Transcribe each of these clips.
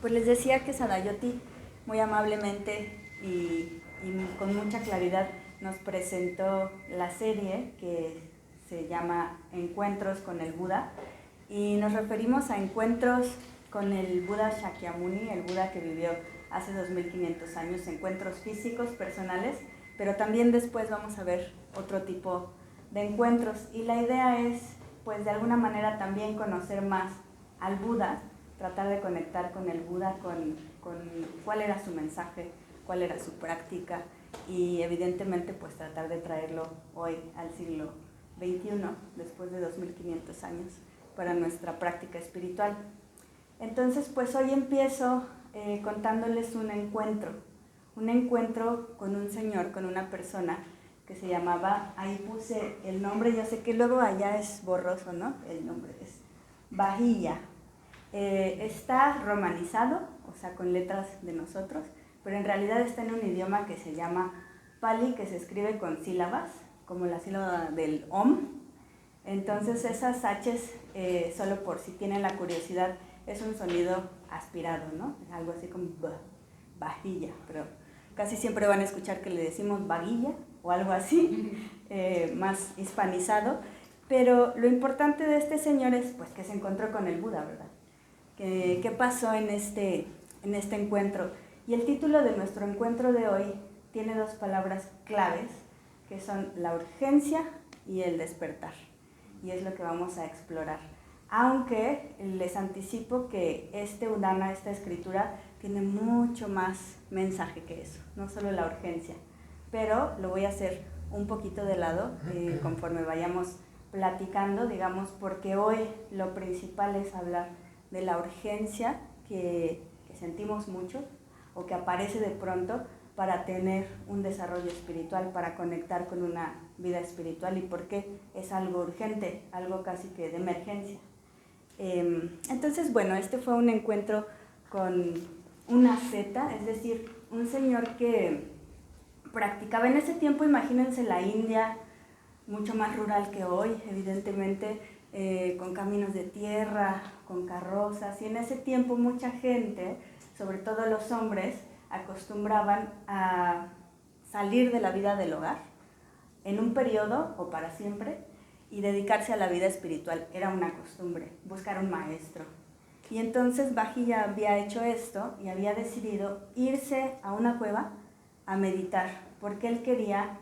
Pues les decía que Sadayoti muy amablemente y con mucha claridad nos presentó la serie que se llama Encuentros con el Buda, y nos referimos a encuentros con el Buda Shakyamuni, el Buda que vivió hace 2500 años, encuentros físicos, personales, pero también después vamos a ver otro tipo de encuentros, y la idea es, pues de alguna manera también conocer más al Buda, tratar de conectar con el Buda, con cuál era su mensaje, cuál era su práctica, y evidentemente pues tratar de traerlo hoy al siglo XXI, después de 2500 años, para nuestra práctica espiritual. Entonces pues hoy empiezo contándoles un encuentro con un señor, con una persona que se llamaba, ahí puse el nombre, yo sé que luego allá es borroso, ¿no? El nombre es Bahía. Está romanizado, o sea, con letras de nosotros, pero en realidad está en un idioma que se llama Pali, que se escribe con sílabas, como la sílaba del Om. Entonces esas H's, solo por si tienen la curiosidad, es un sonido aspirado, ¿no? Algo así como vajilla, pero casi siempre van a escuchar que le decimos vaguilla o algo así, más hispanizado. Pero lo importante de este señor es pues que se encontró con el Buda, ¿verdad? ¿Qué pasó en este encuentro? Y el título de nuestro encuentro de hoy tiene dos palabras claves, que son la urgencia y el despertar. Y es lo que vamos a explorar. Aunque les anticipo que este Udana, esta escritura, tiene mucho más mensaje que eso, no solo la urgencia. Pero lo voy a hacer un poquito de lado conforme vayamos platicando, digamos, porque hoy lo principal es hablar de la urgencia que sentimos mucho o que aparece de pronto para tener un desarrollo espiritual, para conectar con una vida espiritual, y por qué es algo urgente, algo casi que de emergencia. Entonces, bueno, este fue un encuentro con una asceta, es decir, un señor que practicaba en ese tiempo, imagínense la India, mucho más rural que hoy, evidentemente, con caminos de tierra, con carrozas, y en ese tiempo mucha gente, sobre todo los hombres, acostumbraban a salir de la vida del hogar en un periodo o para siempre y dedicarse a la vida espiritual. Era una costumbre, buscar un maestro. Y entonces Bahía había hecho esto y había decidido irse a una cueva a meditar, porque él quería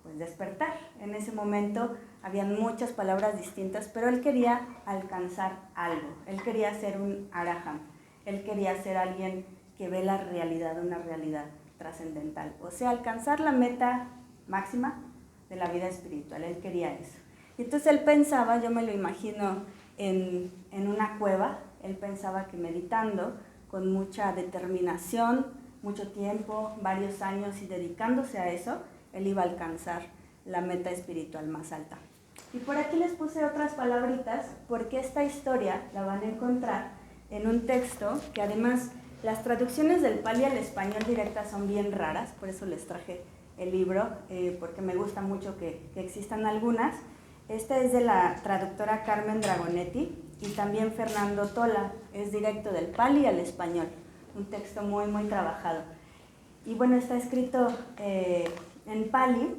pues despertar. En ese momento habían muchas palabras distintas, pero él quería alcanzar algo. Él quería ser un arahant. Él quería ser alguien que ve la realidad, una realidad trascendental. O sea, alcanzar la meta máxima de la vida espiritual. Él quería eso. Y entonces él pensaba, yo me lo imagino en una cueva, él pensaba que meditando con mucha determinación, mucho tiempo, varios años y dedicándose a eso, él iba a alcanzar la meta espiritual más alta. Y por aquí les puse otras palabritas porque esta historia la van a encontrar en un texto que además las traducciones del Pali al español directas son bien raras, por eso les traje el libro, porque me gusta mucho que existan algunas. Esta es de la traductora Carmen Dragonetti y también Fernando Tola, es directo del Pali al español, un texto muy muy trabajado. Y bueno, está escrito en Pali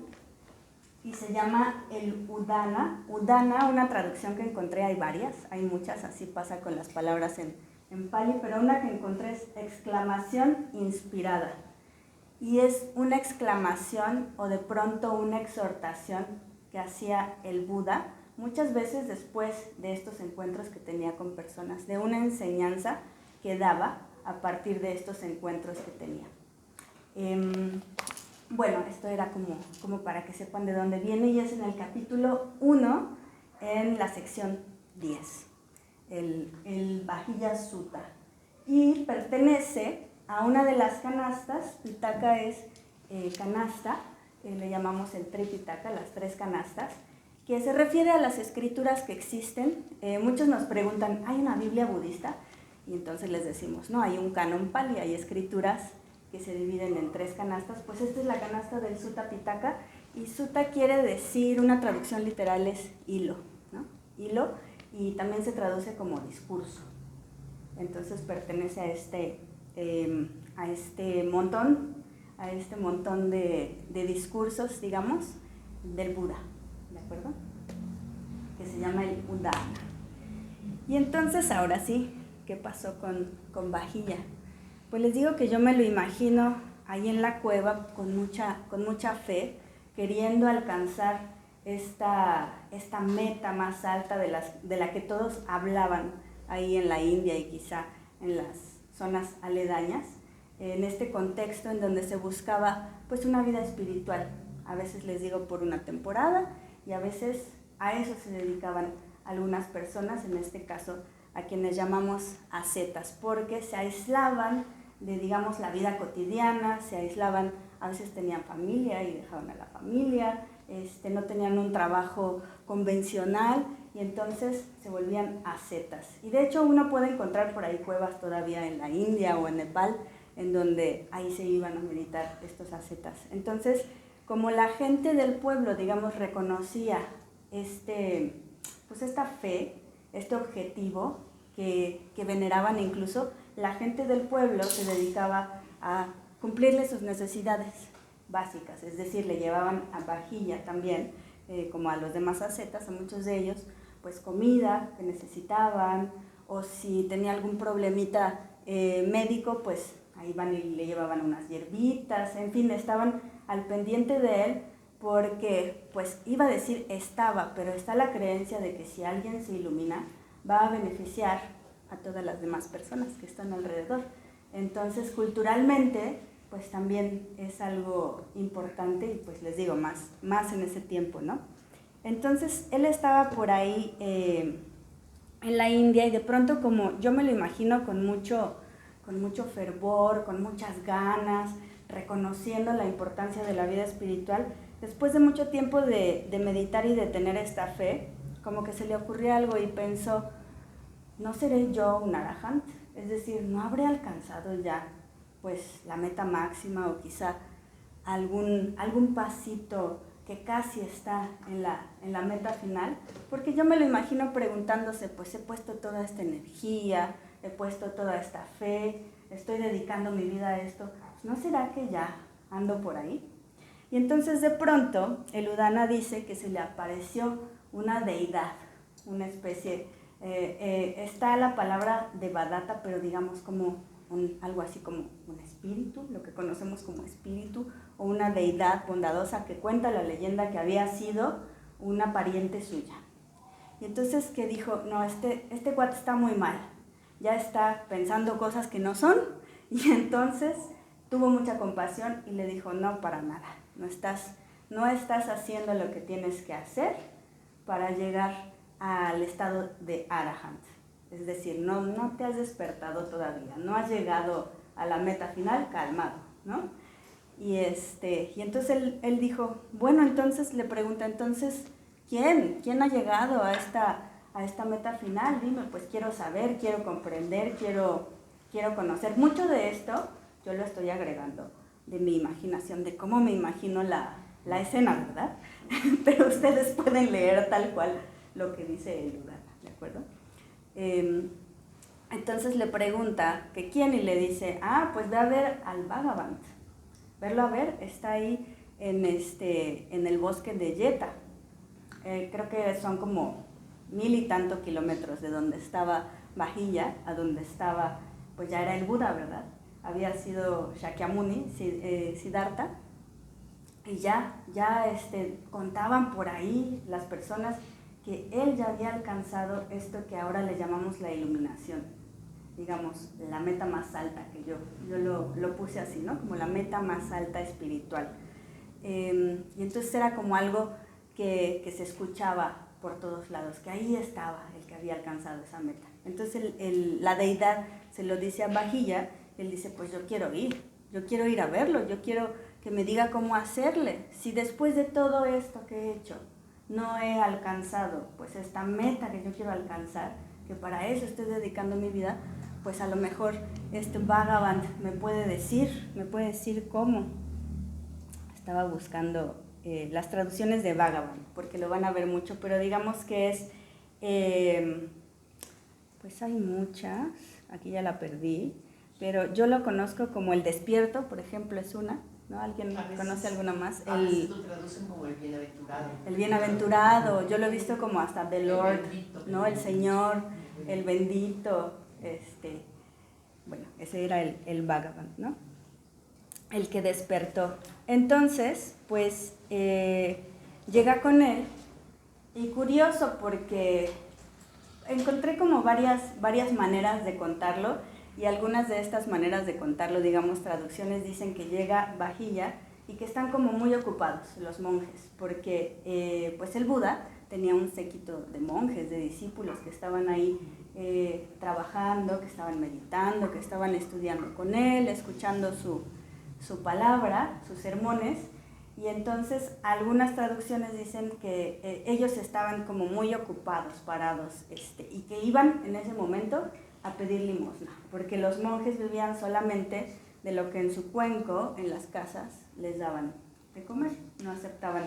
y se llama el Udana. Udana, una traducción que encontré, hay varias, hay muchas, así pasa con las palabras en Pali, pero una que encontré es exclamación inspirada. Y es una exclamación o de pronto una exhortación que hacía el Buda, muchas veces después de estos encuentros que tenía con personas, de una enseñanza que daba a partir de estos encuentros que tenía. Bueno, esto era como para que sepan de dónde viene, y es en el capítulo 1, en la sección 10, el Bahía Sutta, y pertenece a una de las canastas. Pitaka es canasta, le llamamos el Tripitaka, las tres canastas, que se refiere a las escrituras que existen. Muchos nos preguntan, ¿hay una Biblia budista? Y entonces les decimos, no, hay un canon Pali, hay escrituras que se dividen en tres canastas. Pues esta es la canasta del Sutta Pitaka, y Sutta quiere decir, una traducción literal es hilo, ¿no? Hilo, y también se traduce como discurso. entonces pertenece a este montón de discursos, digamos, del Buda, ¿de acuerdo? Que se llama el Udana. Y entonces, ahora sí, ¿qué pasó con Vajilla? Pues les digo que yo me lo imagino ahí en la cueva con mucha fe, queriendo alcanzar esta meta más alta de la que todos hablaban ahí en la India y quizá en las zonas aledañas, en este contexto en donde se buscaba pues una vida espiritual. A veces les digo por una temporada y a veces a eso se dedicaban algunas personas, en este caso a quienes llamamos ascetas, porque se aislaban de, digamos, la vida cotidiana, se aislaban, a veces tenían familia y dejaban a la familia, no tenían un trabajo convencional y entonces se volvían ascetas. Y de hecho uno puede encontrar por ahí cuevas todavía en la India o en Nepal, en donde ahí se iban a meditar estos ascetas. Entonces, como la gente del pueblo, digamos, reconocía pues esta fe, este objetivo que veneraban, incluso la gente del pueblo se dedicaba a cumplirle sus necesidades básicas, es decir, le llevaban a Vajilla también, como a los demás ascetas, a muchos de ellos, pues comida que necesitaban, o si tenía algún problemita médico, pues ahí van y le llevaban unas hierbitas, en fin, estaban al pendiente de él, porque pues iba a decir estaba, pero está la creencia de que si alguien se ilumina, va a beneficiar a todas las demás personas que están alrededor. Entonces, culturalmente, pues también es algo importante y pues les digo, más en ese tiempo, ¿no? Entonces, él estaba por ahí en la India y de pronto, como yo me lo imagino con mucho fervor, con muchas ganas, reconociendo la importancia de la vida espiritual, después de mucho tiempo de meditar y de tener esta fe, como que se le ocurrió algo y pensó, ¿no seré yo un arahant? Es decir, ¿no habré alcanzado ya pues la meta máxima o quizá algún pasito que casi está en la meta final? Porque yo me lo imagino preguntándose, pues he puesto toda esta energía, he puesto toda esta fe, estoy dedicando mi vida a esto, ¿no será que ya ando por ahí? Y entonces de pronto el Udana dice que se le apareció una deidad, una especie, está la palabra Devadatta, pero digamos como algo así como un espíritu, lo que conocemos como espíritu, o una deidad bondadosa que cuenta la leyenda que había sido una pariente suya. Y entonces que dijo, no, este cuate está muy mal, ya está pensando cosas que no son, y entonces tuvo mucha compasión y le dijo, no, para nada, no estás haciendo lo que tienes que hacer para llegar al estado de Arahant. Es decir, no te has despertado todavía, no has llegado a la meta final, calmado, ¿no? Y entonces él dijo, bueno, entonces le pregunta, entonces, ¿quién ha llegado a esta meta final? Dime, pues quiero saber, quiero comprender, quiero conocer. Mucho de esto yo lo estoy agregando de mi imaginación, de cómo me imagino la escena, ¿verdad? Pero ustedes pueden leer tal cual lo que dice el Udana, ¿de acuerdo? Entonces le pregunta que quién y le dice, pues ve a ver al Bhagavant, verlo a ver, está ahí en el bosque de Yeta. Creo que son como 1000 y tantos kilómetros de donde estaba Vajilla a donde estaba, pues ya era el Buda, ¿verdad? Había sido Shakyamuni, Siddhartha, y ya contaban por ahí las personas que él ya había alcanzado esto que ahora le llamamos la iluminación, digamos, la meta más alta, que yo lo puse así, ¿no? Como la meta más alta espiritual. Y entonces era como algo que se escuchaba por todos lados, que ahí estaba el que había alcanzado esa meta. Entonces la deidad se lo dice a Vajilla, él dice, pues yo quiero ir a verlo, yo quiero que me diga cómo hacerle. Si después de todo esto que he hecho no he alcanzado pues esta meta que yo quiero alcanzar, que para eso estoy dedicando mi vida, pues a lo mejor Bhagavant me puede decir cómo. Estaba buscando las traducciones de Bhagavant, porque lo van a ver mucho, pero digamos que es, pues hay muchas, aquí ya la perdí, pero yo lo conozco como el despierto, por ejemplo, es una, ¿no? ¿Alguien conoce alguna más? A veces lo traducen como el bienaventurado. El bienaventurado, yo lo he visto como hasta the Lord, ¿no? El Señor, el bendito, bueno, ese era el Bhagavan, ¿no? El que despertó. Entonces, pues, llega con él, y curioso porque encontré como varias maneras de contarlo, y algunas de estas maneras de contarlo, digamos, traducciones dicen que llega Vajilla y que están como muy ocupados los monjes, porque pues el Buda tenía un séquito de monjes, de discípulos que estaban ahí trabajando, que estaban meditando, que estaban estudiando con él, escuchando su palabra, sus sermones. Y entonces algunas traducciones dicen que ellos estaban como muy ocupados, parados, y que iban en ese momento a pedir limosna, porque los monjes vivían solamente de lo que en su cuenco, en las casas, les daban de comer, no aceptaban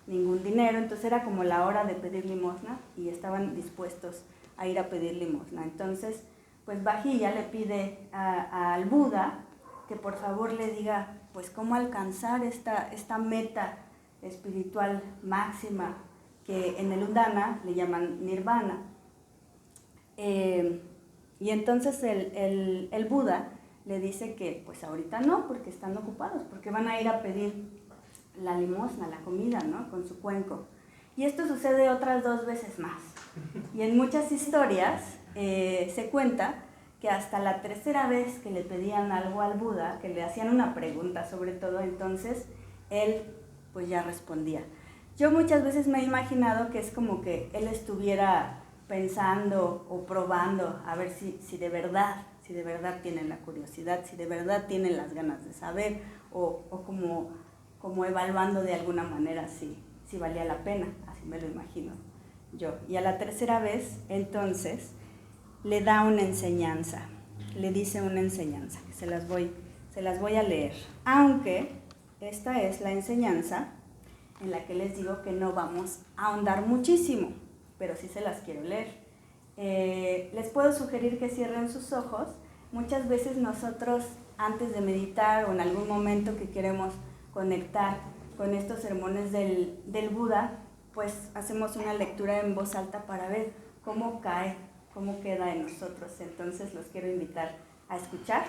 ningún dinero, entonces era como la hora de pedir limosna y estaban dispuestos a ir a pedir limosna. Entonces, pues Vajilla le pide al Buda que por favor le diga pues cómo alcanzar esta meta espiritual máxima que en el Udana le llaman nirvana. Y entonces el Buda le dice que pues ahorita no, porque están ocupados, porque van a ir a pedir la limosna, la comida, ¿no? Con su cuenco. Y esto sucede otras 2 veces más. Y en muchas historias se cuenta que hasta la 3ª vez que le pedían algo al Buda, que le hacían una pregunta sobre todo, entonces él pues ya respondía. Yo muchas veces me he imaginado que es como que él estuviera pensando o probando a ver si de verdad tienen la curiosidad, si de verdad tienen las ganas de saber, o como evaluando de alguna manera si valía la pena, así me lo imagino yo. Y a la 3ª vez, entonces, le da una enseñanza, le dice una enseñanza, que se las voy a leer. Aunque esta es la enseñanza en la que les digo que no vamos a ahondar muchísimo, pero sí se las quiero leer. Les puedo sugerir que cierren sus ojos. Muchas veces nosotros, antes de meditar o en algún momento que queremos conectar con estos sermones del Buda, pues hacemos una lectura en voz alta para ver cómo cae, cómo queda en nosotros. Entonces los quiero invitar a escuchar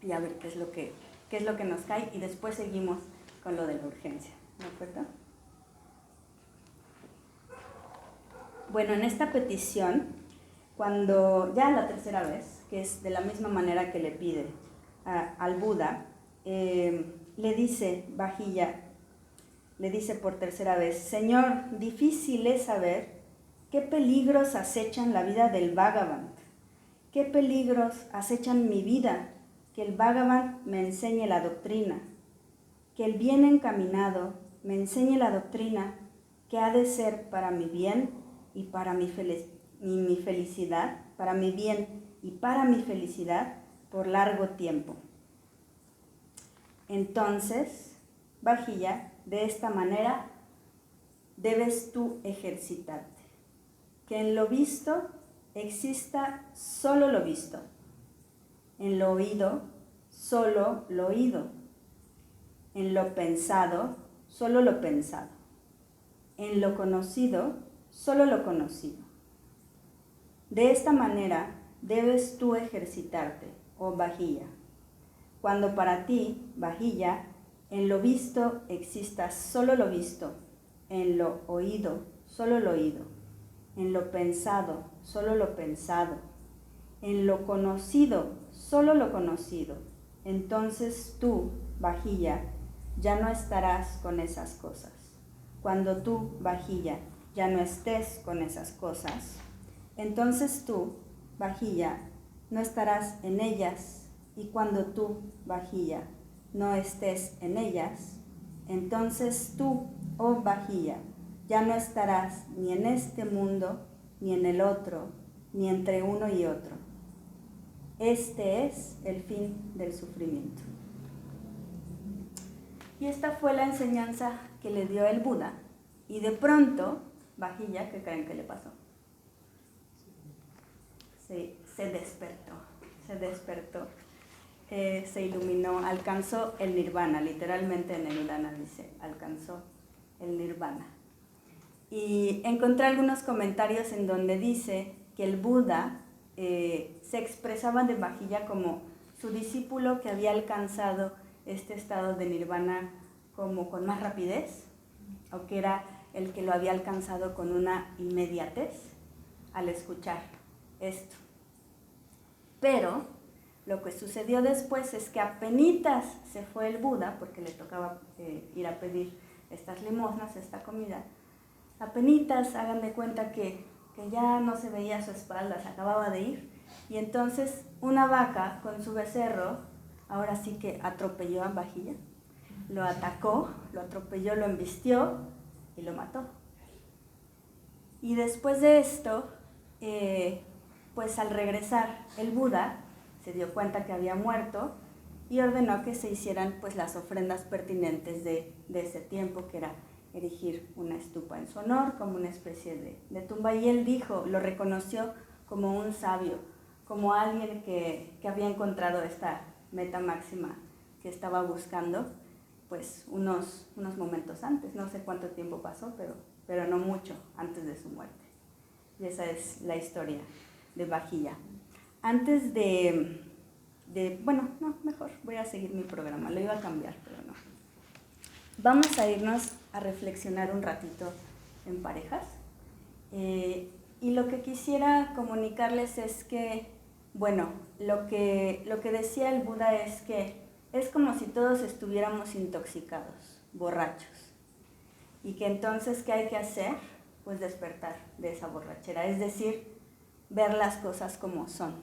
y a ver qué es lo que nos cae, y después seguimos con lo de la urgencia, ¿de acuerdo? Bueno, en esta petición, cuando ya la 3ª vez, que es de la misma manera que le pide al Buda, le dice Vajilla, le dice por 3ª vez: Señor, difícil es saber qué peligros acechan la vida del Bhagavan, qué peligros acechan mi vida, que el Bhagavan me enseñe la doctrina, que el bien encaminado me enseñe la doctrina que ha de ser para mi bien y para mi felicidad, para mi bien y para mi felicidad por largo tiempo. Entonces, Vajilla, de esta manera debes tú ejercitarte, que en lo visto exista solo lo visto, en lo oído solo lo oído, en lo pensado solo lo pensado, en lo conocido solo lo conocido. De esta manera debes tú ejercitarte, oh Vajilla, cuando para ti, Vajilla, en lo visto exista solo lo visto, en lo oído solo lo oído, en lo pensado solo lo pensado, en lo conocido solo lo conocido. Entonces tú, Vajilla, ya no estarás con esas cosas. Cuando tú, Vajilla, ya no estés con esas cosas, entonces tú, Vajilla, no estarás en ellas. Y cuando tú, Vajilla, no estés en ellas, entonces tú, oh Vajilla, ya no estarás ni en este mundo, ni en el otro, ni entre uno y otro. Este es el fin del sufrimiento. Y esta fue la enseñanza que le dio el Buda. Y de pronto, Vajilla, ¿qué creen que le pasó? Se se despertó, se iluminó, alcanzó el nirvana, literalmente en el Urana dice, alcanzó el nirvana. Y encontré algunos comentarios en donde dice que el Buda se expresaba de Vajilla como su discípulo que había alcanzado este estado de nirvana como con más rapidez, o que era el que lo había alcanzado con una inmediatez al escuchar esto. Pero lo que sucedió después es que apenitas se fue el Buda, porque le tocaba ir a pedir estas limosnas, esta comida, apenitas hagan de cuenta que ya no se veía su espalda, se acababa de ir, y entonces una vaca con su becerro, ahora sí que atropelló a Vajilla, lo atacó, lo atropelló, lo embistió y lo mató. Y después de esto, pues al regresar el Buda se dio cuenta que había muerto y ordenó que se hicieran pues las ofrendas pertinentes de ese tiempo, que era erigir una estupa en su honor, como una especie de tumba. Y él dijo, lo reconoció como un sabio, como alguien que había encontrado esta meta máxima que estaba buscando, pues unos momentos antes, no sé cuánto tiempo pasó, pero no mucho antes de su muerte. Y esa es la historia de Vajilla. Antes bueno, no, mejor voy a seguir mi programa, lo iba a cambiar, pero no. Vamos a irnos a reflexionar un ratito en parejas. Y lo que quisiera comunicarles es que, bueno, lo que decía el Buda es que es como si todos estuviéramos intoxicados, borrachos. Y que entonces, ¿qué hay que hacer? Pues despertar de esa borrachera, es decir, ver las cosas como son.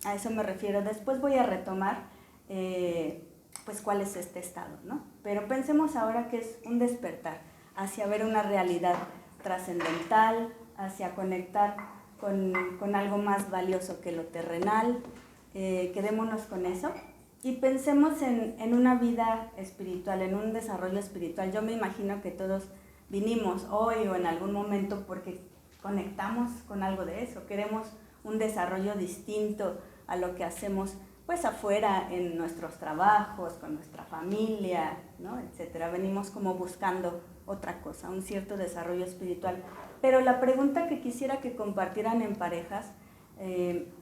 A eso me refiero. Después voy a retomar pues cuál es este estado, ¿no? Pero pensemos ahora que es un despertar hacia ver una realidad trascendental, hacia conectar con algo más valioso que lo terrenal. Quedémonos con eso y pensemos en una vida espiritual, en un desarrollo espiritual. Yo me imagino que todos vinimos hoy o en algún momento porque conectamos con algo de eso, queremos un desarrollo distinto a lo que hacemos pues afuera en nuestros trabajos, con nuestra familia, ¿no? Etcétera. Venimos como buscando otra cosa, un cierto desarrollo espiritual. Pero la pregunta que quisiera que compartieran en parejas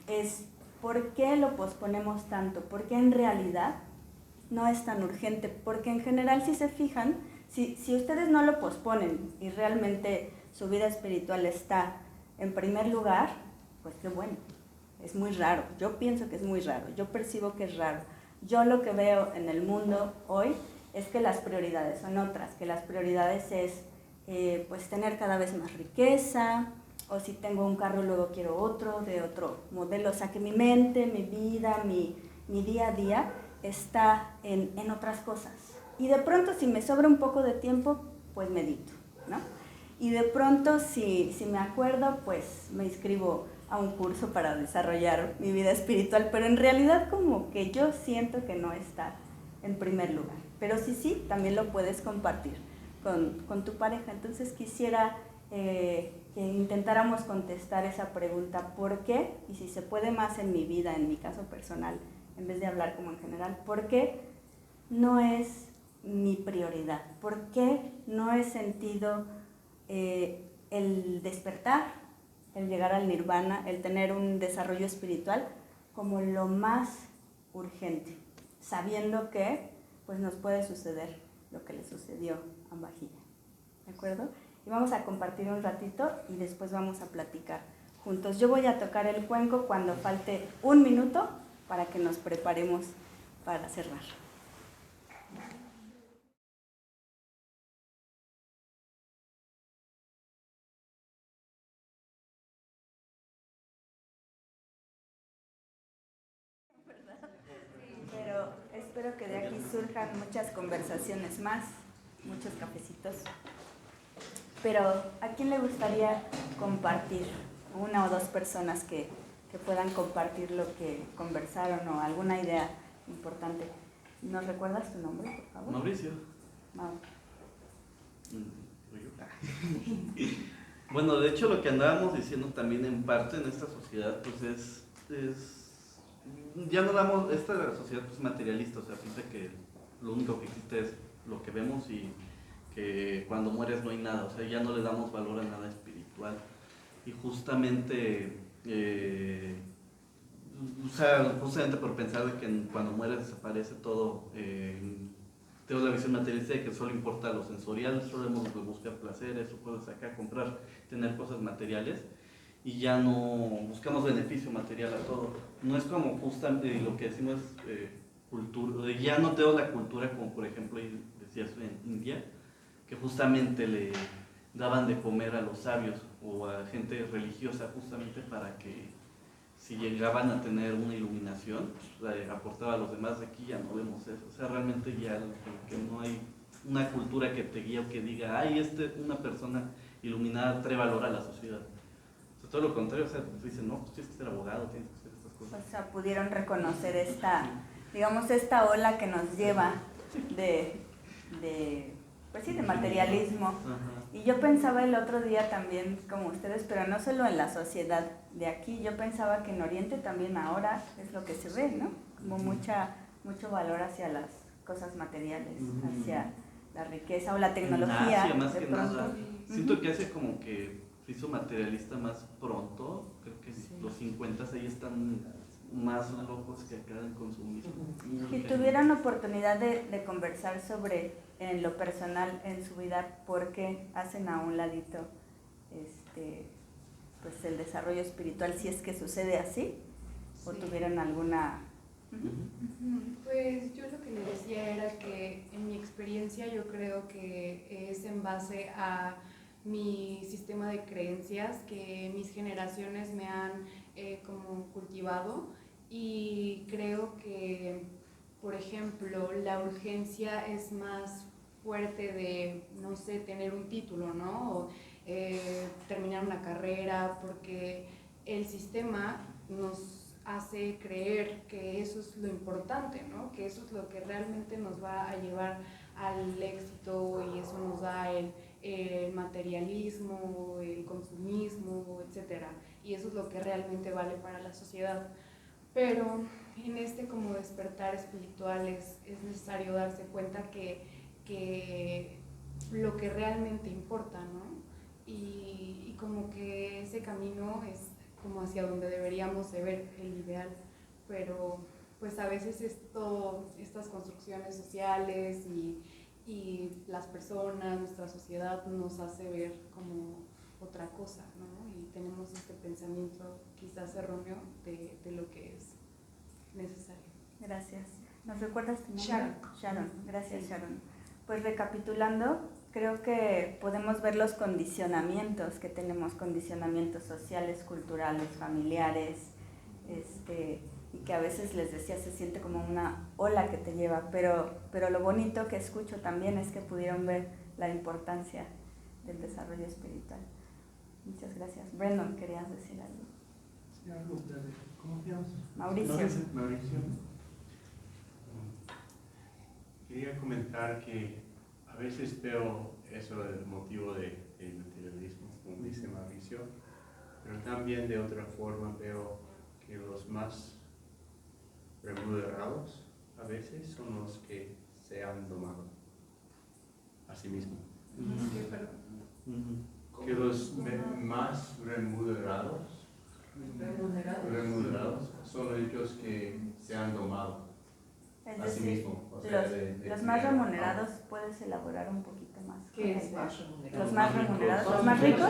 es ¿por qué lo posponemos tanto? ¿Por qué en realidad no es tan urgente? Porque en general, si se fijan, si ustedes no lo posponen y realmente su vida espiritual está en primer lugar, pues qué bueno. Es muy raro, yo pienso que es muy raro, yo percibo que es raro. Yo lo que veo en el mundo hoy es que las prioridades son otras, que las prioridades es pues tener cada vez más riqueza, o si tengo un carro luego quiero otro, de otro modelo. O sea que mi mente, mi vida, mi día a día está en otras cosas. Y de pronto si me sobra un poco de tiempo, pues medito, ¿no? Y de pronto si me acuerdo, pues me inscribo a un curso para desarrollar mi vida espiritual, pero en realidad como que yo siento que no está en primer lugar. Pero sí, también lo puedes compartir con tu pareja. Entonces quisiera que intentáramos contestar esa pregunta, ¿por qué? Y si se puede más en mi vida, en mi caso personal, en vez de hablar como en general, ¿por qué no es mi prioridad? ¿Por qué no he sentido el despertar, el llegar al nirvana, el tener un desarrollo espiritual como lo más urgente, sabiendo que pues nos puede suceder lo que le sucedió a Vajilla? ¿De acuerdo? Y vamos a compartir un ratito y después vamos a platicar juntos. Yo voy a tocar el cuenco cuando falte un minuto para que nos preparemos para cerrar. Pero espero que de aquí surjan muchas conversaciones más, muchos cafecitos. Pero ¿a quién le gustaría compartir? Una o dos personas que puedan compartir lo que conversaron o alguna idea importante. ¿Nos recuerdas tu nombre, por favor? Mauricio. Mau. Bueno, de hecho lo que andábamos diciendo también en parte en esta sociedad pues es ya no damos, esta sociedad pues, materialista, o sea, piensa que lo único que existe es lo que vemos y que cuando mueres no hay nada, o sea, ya no le damos valor a nada espiritual. Y justamente, o sea, justamente por pensar de que cuando mueres desaparece todo, tengo la visión materialista de que solo importa lo sensorial, solo hemos de buscar placeres, o puedes sacar, comprar, tener cosas materiales, y ya no buscamos beneficio material a todo. No es como justamente lo que decimos cultura, ya no tengo la cultura como por ejemplo decías en India, que justamente le daban de comer a los sabios o a gente religiosa justamente para que si llegaban a tener una iluminación, pues, aportaba a los demás. De aquí ya no vemos eso, o sea, realmente ya que no hay una cultura que te guíe o que diga, ay, una persona iluminada trae valor a la sociedad. O sea, todo lo contrario, o sea, dicen, no, pues tienes que ser abogado, tienes que hacer estas cosas. O sea, pudieron reconocer digamos, esta ola que nos lleva pues sí, de materialismo. Ajá. Y yo pensaba el otro día también, como ustedes, pero no solo en la sociedad de aquí, yo pensaba que en Oriente también ahora es lo que se ve, ¿no? Como mucho valor hacia las cosas materiales, hacia la riqueza o la tecnología. Asia, más de que pronto. nada. Siento que hace como que se hizo materialista más pronto, creo que los 50 ahí están más locos que acá en consumismo. Si tuvieran oportunidad de conversar sobre, en lo personal, en su vida, ¿por qué hacen a un ladito pues el desarrollo espiritual, si es que sucede así? ¿O tuvieran alguna...? Pues yo lo que le decía era que en mi experiencia yo creo que es en base a mi sistema de creencias que mis generaciones me han como cultivado, y creo que, por ejemplo, la urgencia es más fuerte de, no sé, tener un título, ¿no? O terminar una carrera, porque el sistema nos hace creer que eso es lo importante, ¿no? Que eso es lo que realmente nos va a llevar al éxito, y eso nos da el materialismo, el consumismo, etcétera, y eso es lo que realmente vale para la sociedad. Pero en este como despertar espiritual es necesario darse cuenta que lo que realmente importa, ¿no? Y como que ese camino es como hacia donde deberíamos de ver el ideal, pero pues a veces estas construcciones sociales y las personas, nuestra sociedad nos hace ver como otra cosa, ¿no? Y tenemos este pensamiento quizás erróneo de lo que es necesario. Gracias. ¿Nos recuerdas tu nombre? Sharon. Sharon, gracias Sharon. Pues recapitulando, creo que podemos ver los condicionamientos que tenemos, condicionamientos sociales, culturales, familiares, y que a veces, les decía, se siente como una ola que te lleva, pero lo bonito que escucho también es que pudieron ver la importancia del desarrollo espiritual. Muchas gracias. Brandon, ¿querías decir algo? Sí, algo breve. ¿Cómo te llamas? Mauricio. Mauricio. Quería comentar que a veces veo eso del motivo del materialismo, como dice Mauricio, pero también de otra forma veo que los más remunerados a veces son los que se han domado a sí mismos. Que los más remunerados son ellos que se han domado Es a sí decir, mismos. O sea, los más remunerados, ¿puedes elaborar un poquito más? ¿Qué es más remunerado? Los más remunerados, los más ricos.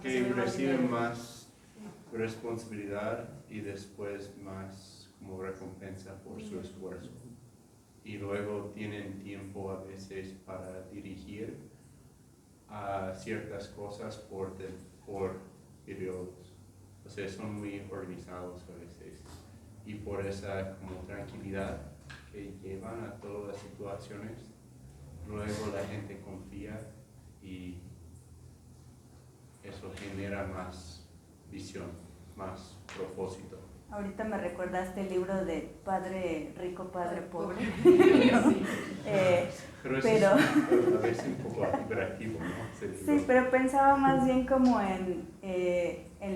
que reciben más responsabilidad y después más como recompensa por su esfuerzo. Y luego tienen tiempo a veces para dirigir a ciertas cosas por periodos. O sea, son muy organizados a veces. Y por esa como tranquilidad que llevan a todas las situaciones, luego la gente confía y eso genera más visión, más propósito. Ahorita me recordaste el libro de Padre Rico, Padre Pobre. Sí. Pero eso Pero- es a veces un poco hiperactivo, ¿no? Ese libro. Sí, pero pensaba más bien como en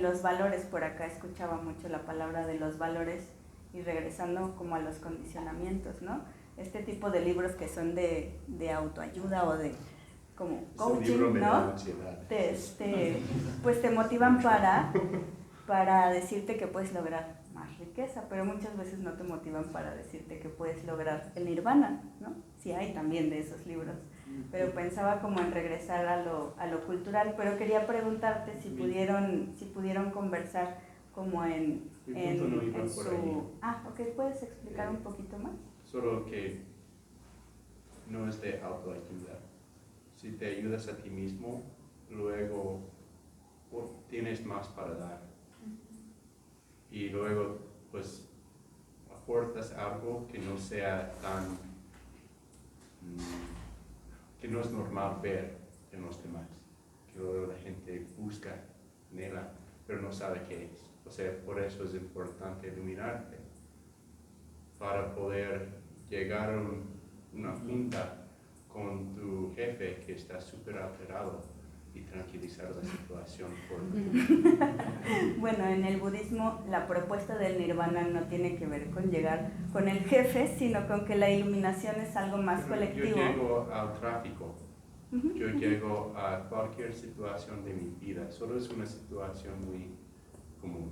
los valores. Por acá escuchaba mucho la palabra de los valores y regresando como a los condicionamientos, ¿no? Este tipo de libros que son de autoayuda o de como Ese libro coaching, me da ¿no? ansiedad. Pues te motivan para decirte que puedes lograr más riqueza, pero muchas veces no te motivan para decirte que puedes lograr el nirvana, ¿no? Sí hay también de esos libros, pero pensaba como en regresar a lo cultural, pero quería preguntarte si pudieron conversar como en Mi punto no iba por su... ahí. Ok, ¿puedes explicar un poquito más? Solo que no es de autoayuda. Si te ayudas a ti mismo, luego tienes más para dar. Y luego, pues, aportas algo que no sea tan... que no es normal ver en los demás. Que luego la gente busca en ella, pero no sabe qué es. O sea, por eso es importante iluminarte. Para poder llegar a una junta con tu jefe que está súper alterado y tranquilizar la situación por Bueno, en el budismo la propuesta del nirvana no tiene que ver con llegar con el jefe, sino con que la iluminación es algo más Pero colectivo. yo llego al tráfico, Ujú. yo llego a cualquier situación de mi vida, solo es una situación muy común.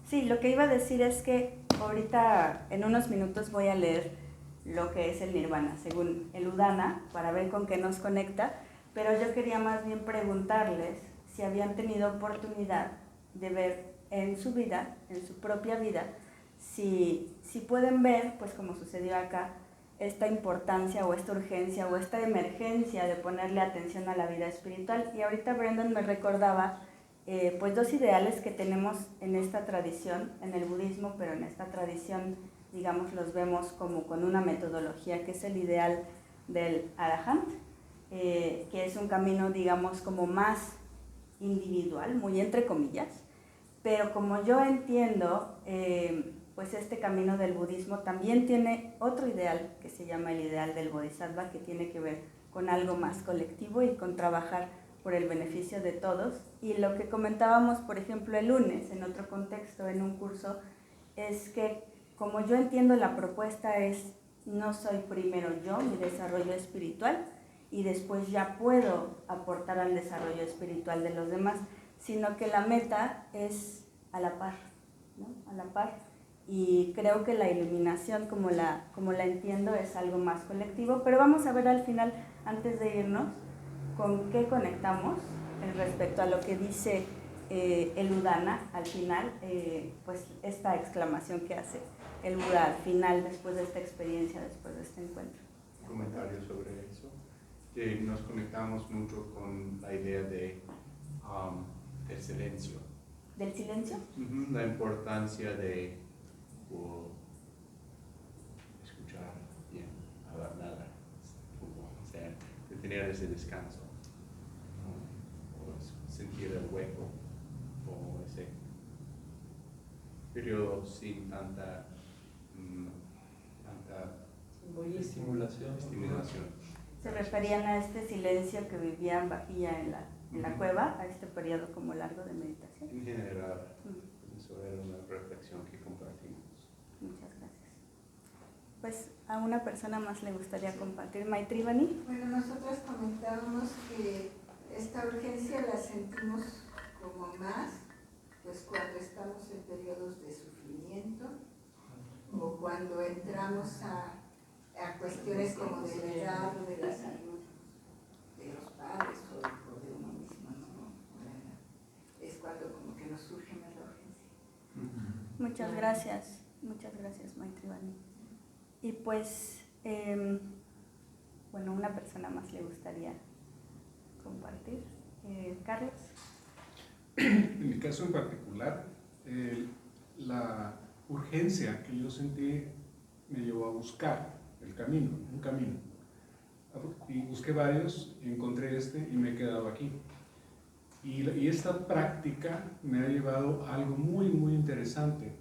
Sí, lo que iba a decir es que ahorita en unos minutos voy a leer lo que es el nirvana, según el Udana, para ver con qué nos conecta, pero yo quería más bien preguntarles si habían tenido oportunidad de ver en su vida, en su propia vida, si pueden ver, pues como sucedió acá, esta importancia o esta urgencia o esta emergencia de ponerle atención a la vida espiritual. Y ahorita Brendan me recordaba pues dos ideales que tenemos en esta tradición, en el budismo, pero en esta tradición, digamos, los vemos como con una metodología que es el ideal del Arahant, que es un camino, digamos, como más individual, muy entre comillas, pero como yo entiendo, pues este camino del budismo también tiene otro ideal que se llama el ideal del bodhisattva, que tiene que ver con algo más colectivo y con trabajar por el beneficio de todos. Y lo que comentábamos, por ejemplo, el lunes, en otro contexto, en un curso, es que como yo entiendo la propuesta es, no soy primero yo, mi desarrollo espiritual, y después ya puedo aportar al desarrollo espiritual de los demás, sino que la meta es a la par, ¿no? A la par. Y creo que la iluminación, como la entiendo, es algo más colectivo, pero vamos a ver al final, antes de irnos, con qué conectamos respecto a lo que dice el Udana al final, pues esta exclamación que hace el Buda al final, después de esta experiencia, después de este encuentro. Comentarios sobre eso. Que nos conectamos mucho con la idea de del silencio. ¿Del silencio? La importancia de escuchar bien, hablar nada, o sea, de tener ese descanso, ¿no? O sentir el hueco, o ese periodo sin tanta estimulación. Se referían a este silencio que vivían Vajilla en la cueva, a este periodo como largo de meditación. En general, eso era una reflexión que compartimos. Muchas gracias. Pues a una persona más le gustaría compartir. Maitrivani. Bueno, nosotros comentábamos que esta urgencia la sentimos como más, pues cuando estamos en periodos de sufrimiento o cuando entramos a cuestiones como de la edad o de la salud de los padres o de uno mismo, ¿no? Es cuando como que nos surge más la urgencia. Muchas gracias Maitrivani. Y pues, bueno, una persona más le gustaría compartir. Carlos. En mi caso en particular, la urgencia que yo sentí me llevó a buscar un camino. Y busqué varios, encontré este y me he quedado aquí. Y esta práctica me ha llevado a algo muy, muy interesante.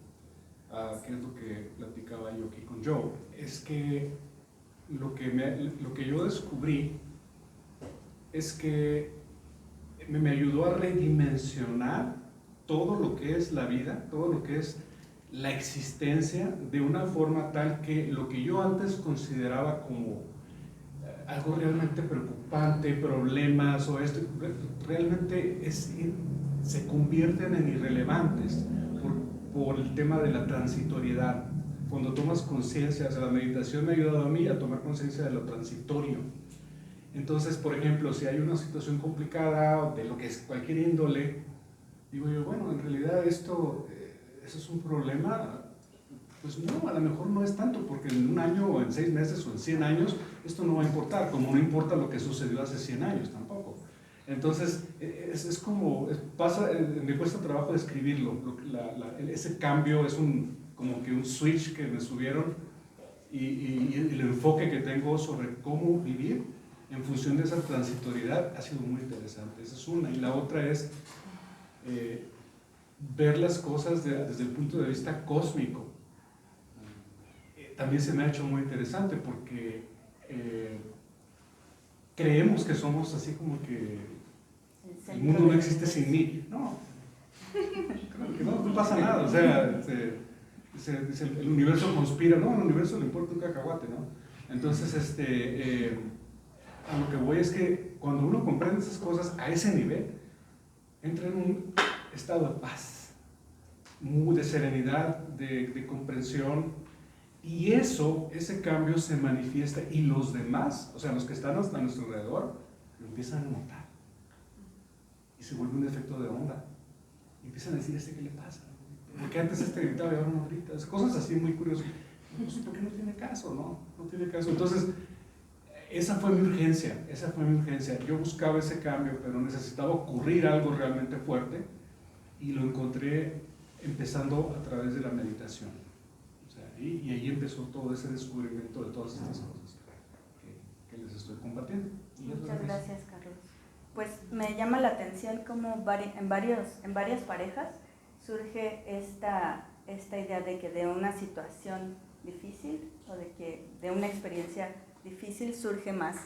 que es lo que platicaba yo aquí con Joe, es que lo que yo descubrí es que me ayudó a redimensionar todo lo que es la vida, todo lo que es la existencia, de una forma tal que lo que yo antes consideraba como algo realmente preocupante, problemas o esto, realmente se convierten en irrelevantes por el tema de la transitoriedad. Cuando tomas conciencia, o sea, la meditación me ha ayudado a mí a tomar conciencia de lo transitorio. Entonces, por ejemplo, si hay una situación complicada de lo que es cualquier índole, digo yo, bueno, en realidad eso es un problema. Pues no, a lo mejor no es tanto, porque en un año o en 6 meses o en 100 años esto no va a importar, como no importa lo que sucedió hace 100 años tampoco. Entonces, es como, me cuesta trabajo describirlo, ese cambio es como que un switch que me subieron y el enfoque que tengo sobre cómo vivir en función de esa transitoriedad ha sido muy interesante. Esa es una. Y la otra es ver las cosas desde el punto de vista cósmico. También se me ha hecho muy interesante porque creemos que somos así como que el mundo no existe sin mí. No, claro que no pasa nada. O sea, el universo conspira. No, al universo le importa un cacahuate, ¿no? Entonces, a lo que voy es que cuando uno comprende esas cosas a ese nivel, entra en un estado de paz, de serenidad, de comprensión. Y ese cambio se manifiesta y los demás, o sea, los que están a nuestro alrededor, lo empiezan a notar. Y se vuelve un efecto de onda. Y empiezan a decir, ¿qué le pasa? Porque antes gritaba y ahora no grita. Cosas así muy curiosas. Pues, ¿por qué no tiene caso? No tiene caso. Entonces, esa fue mi urgencia. Yo buscaba ese cambio, pero necesitaba ocurrir algo realmente fuerte. Y lo encontré empezando a través de la meditación. Y ahí empezó todo ese descubrimiento de todas estas cosas que les estoy compartiendo. Muchas gracias, Carlos. Pues me llama la atención cómo en varias parejas surge esta idea de que de una situación difícil o de una experiencia difícil surge más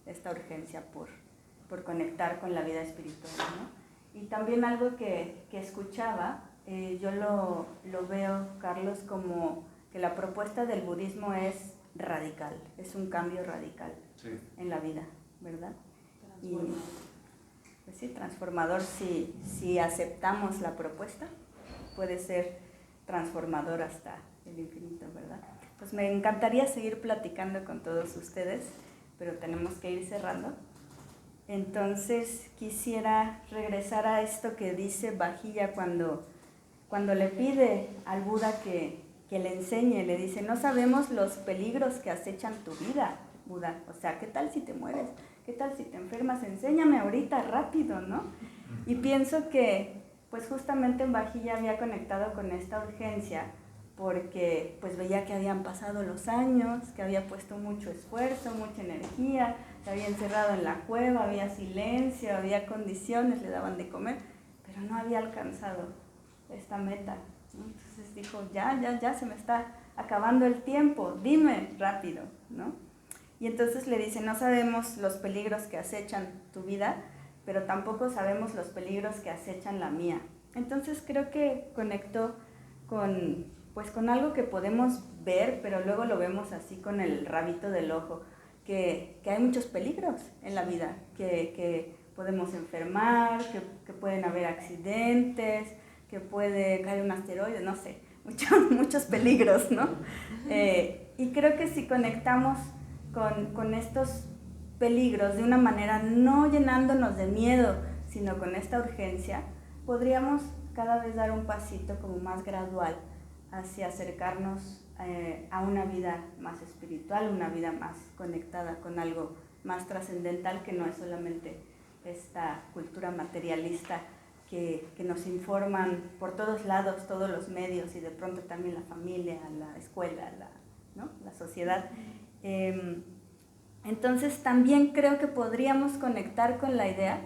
esta urgencia por conectar con la vida espiritual, ¿no? Y también algo que escuchaba, yo lo veo, Carlos, como que la propuesta del budismo es radical, es un cambio radical en la vida, ¿verdad? Y pues sí, transformador, si aceptamos la propuesta, puede ser transformador hasta el infinito, ¿verdad? Pues me encantaría seguir platicando con todos ustedes, pero tenemos que ir cerrando. Entonces quisiera regresar a esto que dice Vajilla cuando le pide al Buda que le enseñe, le dice, no sabemos los peligros que acechan tu vida, Buda. O sea, ¿qué tal si te mueres? ¿Qué tal si te enfermas? Enséñame ahorita, rápido, ¿no? Y pienso que, pues justamente en Vajilla había conectado con esta urgencia porque pues veía que habían pasado los años, que había puesto mucho esfuerzo, mucha energía, se había encerrado en la cueva, había silencio, había condiciones, le daban de comer, pero no había alcanzado esta meta. Entonces dijo, ya se me está acabando el tiempo, dime rápido, ¿no? Y entonces le dice, no sabemos los peligros que acechan tu vida, pero tampoco sabemos los peligros que acechan la mía. Entonces creo que conectó con algo que podemos ver, pero luego lo vemos así con el rabito del ojo, que hay muchos peligros en la vida, que podemos enfermar, que pueden haber accidentes, que puede caer un asteroide, no sé, muchos peligros, ¿no? Y creo que si conectamos con estos peligros de una manera no llenándonos de miedo, sino con esta urgencia, podríamos cada vez dar un pasito como más gradual hacia acercarnos a una vida más espiritual, una vida más conectada con algo más trascendental que no es solamente esta cultura materialista que nos informan por todos lados, todos los medios y de pronto también la familia, la escuela, ¿no? La sociedad. Entonces también creo que podríamos conectar con la idea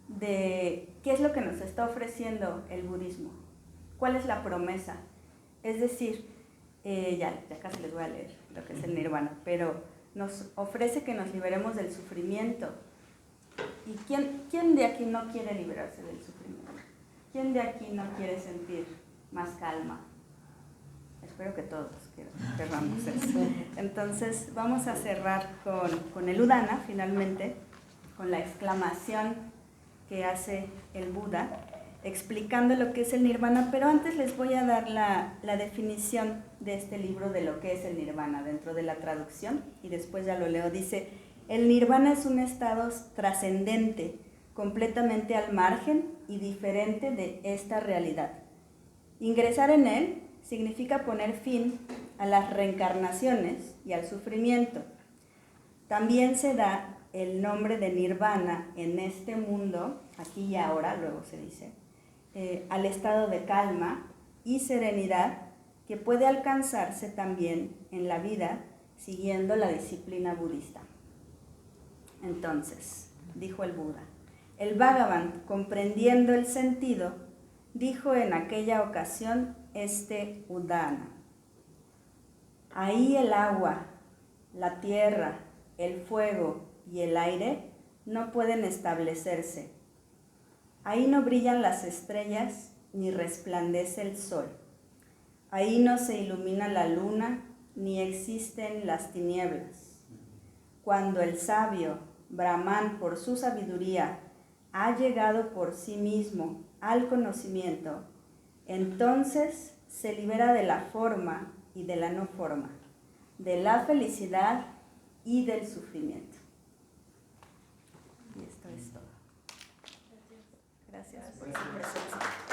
de qué es lo que nos está ofreciendo el budismo, cuál es la promesa. Es decir, ya casi les voy a leer lo que es el nirvana, pero nos ofrece que nos liberemos del sufrimiento. ¿Y quién de aquí no quiere liberarse del sufrimiento? ¿Quién de aquí no quiere sentir más calma? Espero que todos querramos eso. Entonces vamos a cerrar con el Udana, finalmente, con la exclamación que hace el Buda, explicando lo que es el nirvana, pero antes les voy a dar la definición de este libro de lo que es el nirvana dentro de la traducción, y después ya lo leo. Dice: el nirvana es un estado trascendente, completamente al margen y diferente de esta realidad. Ingresar en él significa poner fin a las reencarnaciones y al sufrimiento. También se da el nombre de nirvana en este mundo, aquí y ahora, luego se dice, al estado de calma y serenidad que puede alcanzarse también en la vida siguiendo la disciplina budista. Entonces, dijo el Buda, el Bhagavan, comprendiendo el sentido, dijo en aquella ocasión este Udana: ahí el agua, la tierra, el fuego y el aire no pueden establecerse. Ahí no brillan las estrellas ni resplandece el sol. Ahí no se ilumina la luna ni existen las tinieblas. Cuando el sabio Brahman, por su sabiduría, ha llegado por sí mismo al conocimiento, entonces se libera de la forma y de la no forma, de la felicidad y del sufrimiento. Y esto es todo. Gracias por su presencia.